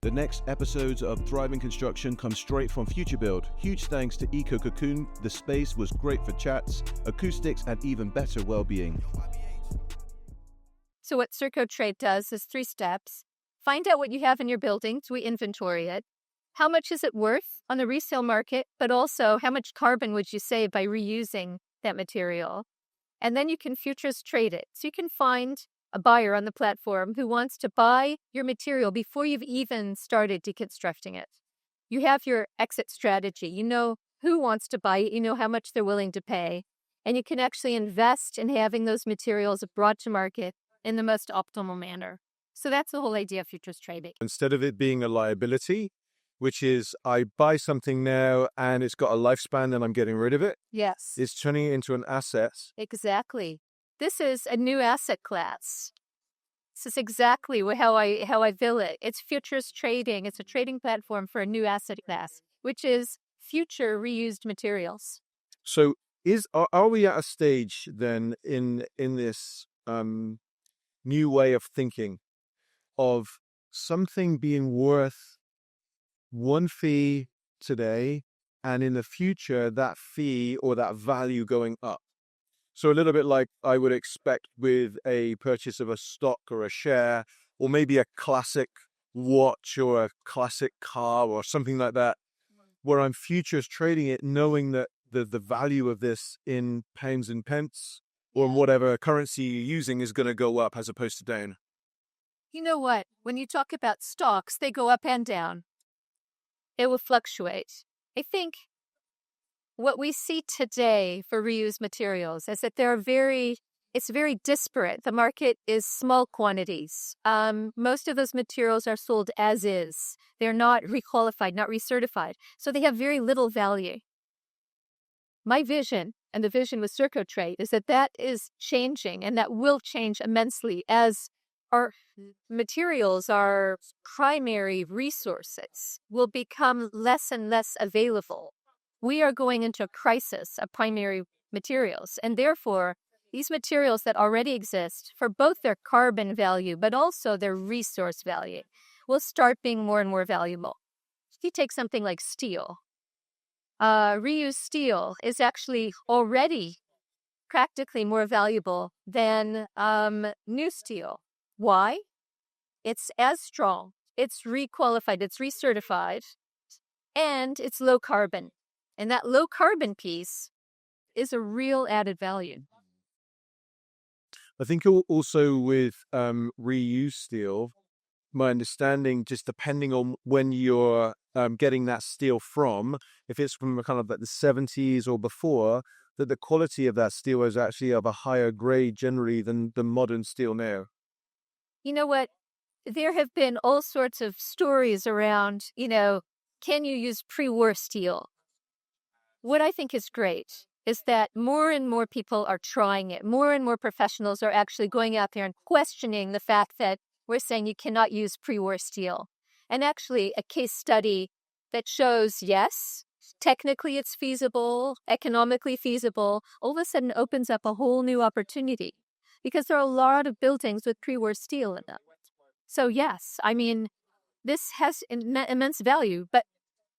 The next episodes of Thriving Construction come straight from Future Build. Huge thanks to Eco Cocoon. The space was great for chats, acoustics, and even better well-being. So what CircoTrade does is 3 steps. Find out what you have in your building, so we inventory it. How much is it worth on the resale market, but also how much carbon would you save by reusing that material? And then you can futures trade it. So you can find a buyer on the platform who wants to buy your material before you've even started deconstructing it. You have your exit strategy. You know who wants to buy it. You know how much they're willing to pay. And you can actually invest in having those materials brought to market in the most optimal manner. So that's the whole idea of futures trading. Instead of it being a liability, which is I buy something now and it's got a lifespan and I'm getting rid of it. Yes. It's turning it into an asset. Exactly. This is a new asset class. This is exactly how I bill it. It's futures trading. It's a trading platform for a new asset class, which is future reused materials. So are we at a stage then in this new way of thinking of something being worth one fee today and in the future that fee or that value going up? So a little bit like I would expect with a purchase of a stock or a share, or maybe a classic watch or a classic car or something like that, where I'm futures trading it, knowing that the value of this in pounds and pence or whatever currency you're using is going to go up as opposed to down. You know what? When you talk about stocks, they go up and down. It will fluctuate. I think what we see today for reused materials is that it's very disparate. The market is small quantities. Most of those materials are sold as is. They're not requalified, not recertified. So they have very little value. My vision, and the vision with CircoTrade, is that is changing, and that will change immensely as our materials, our primary resources, will become less and less available. We are going into a crisis of primary materials, and therefore these materials that already exist for both their carbon value but also their resource value will start being more and more valuable. If you take something like steel, reused steel is actually already practically more valuable than new steel. Why? It's as strong, it's requalified, it's recertified, and it's low carbon. And that low carbon piece is a real added value. I think also with reused steel, my understanding, just depending on when you're getting that steel from, if it's from kind of like the 70s or before, that the quality of that steel is actually of a higher grade generally than the modern steel now. You know what? There have been all sorts of stories around, can you use pre-war steel? What I think is great is that more and more people are trying it. More and more professionals are actually going out there and questioning the fact that we're saying you cannot use pre-war steel. And actually a case study that shows, yes, technically it's feasible, economically feasible, all of a sudden opens up a whole new opportunity because there are a lot of buildings with pre-war steel in them. So yes, I mean, this has immense value, but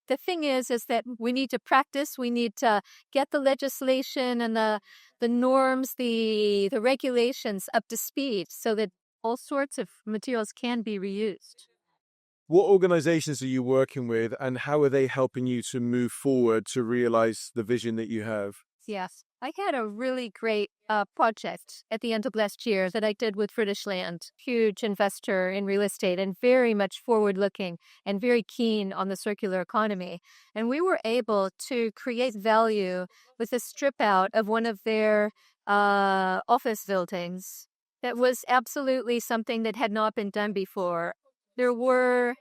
the thing is that we need to practice, we need to get the legislation and the norms, the regulations up to speed so that all sorts of materials can be reused. What organizations are you working with and how are they helping you to move forward to realize the vision that you have? Yes, I had a really great project at the end of last year that I did with British Land, huge investor in real estate and very much forward-looking and very keen on the circular economy. And we were able to create value with a strip out of one of their office buildings that was absolutely something that had not been done before. There were,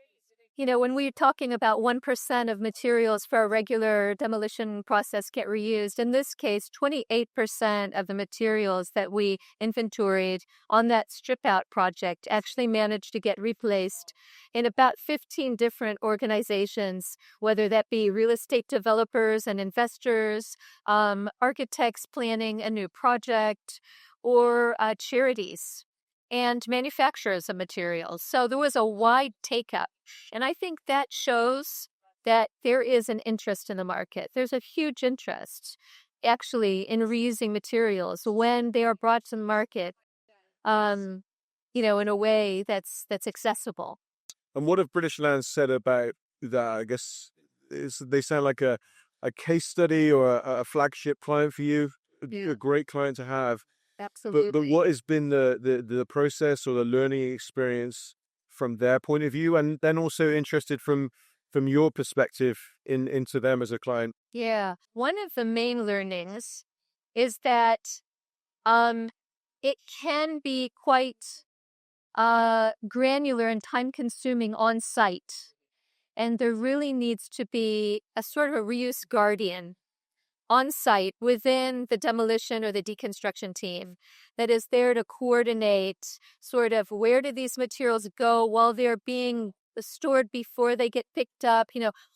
when we're talking about 1% of materials for a regular demolition process get reused, in this case, 28% of the materials that we inventoried on that strip out project actually managed to get replaced in about 15 different organizations, whether that be real estate developers and investors, architects planning a new project, or charities. and manufacturers of materials. So there was a wide take-up. And I think that shows that there is an interest in the market. There's a huge interest, actually, in reusing materials when they are brought to the market, in a way that's accessible. And what have British Land said about that? I guess they sound like a case study or a flagship client for you, a great client to have. Absolutely. But what has been the process or the learning experience from their point of view, and then also interested from your perspective into them as a client? Yeah. One of the main learnings is that it can be quite granular and time-consuming on site. And there really needs to be a sort of a reuse guardian on site within the demolition or the deconstruction team that is there to coordinate sort of where do these materials go while they're being stored before they get picked up.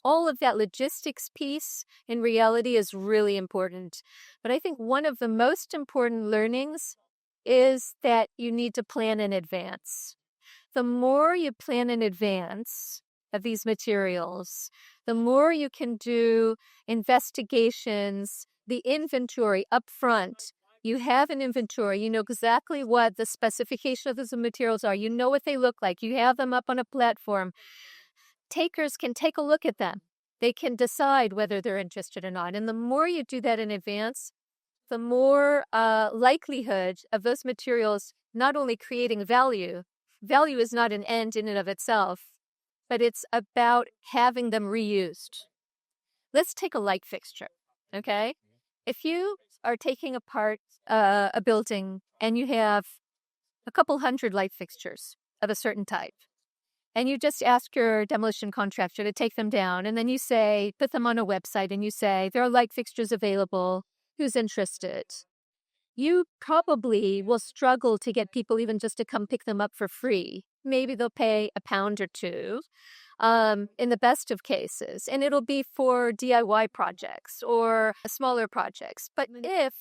All of that logistics piece in reality is really important. But I think one of the most important learnings is that you need to plan in advance. The more you plan in advance of these materials, the more you can do investigations, the inventory up front. You have an inventory. You know exactly what the specification of those materials are. You know what they look like. You have them up on a platform. Takers can take a look at them. They can decide whether they're interested or not. And the more you do that in advance, the more likelihood of those materials not only creating value. Value is not an end in and of itself, but it's about having them reused. Let's take a light fixture, okay? If you are taking apart a building and you have a couple hundred light fixtures of a certain type, and you just ask your demolition contractor to take them down, and then you say, put them on a website, and you say, there are light fixtures available, who's interested? You probably will struggle to get people even just to come pick them up for free. Maybe they'll pay £1 or £2 in the best of cases. And it'll be for DIY projects or smaller projects. But if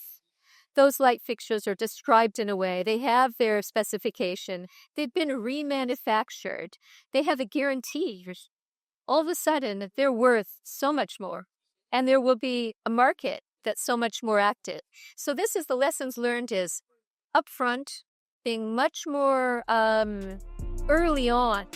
those light fixtures are described in a way, they have their specification, they've been remanufactured, they have a guarantee, all of a sudden they're worth so much more. And there will be a market that's so much more active. So this is the lessons learned is upfront, being much more early on,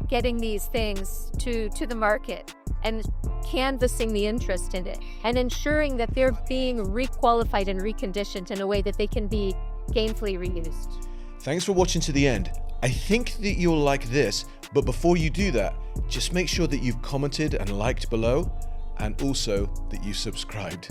getting these things to the market and canvassing the interest in it and ensuring that they're being requalified and reconditioned in a way that they can be gainfully reused. Thanks for watching to the end. I think that you'll like this, but before you do that, just make sure that you've commented and liked below, and also that you subscribed.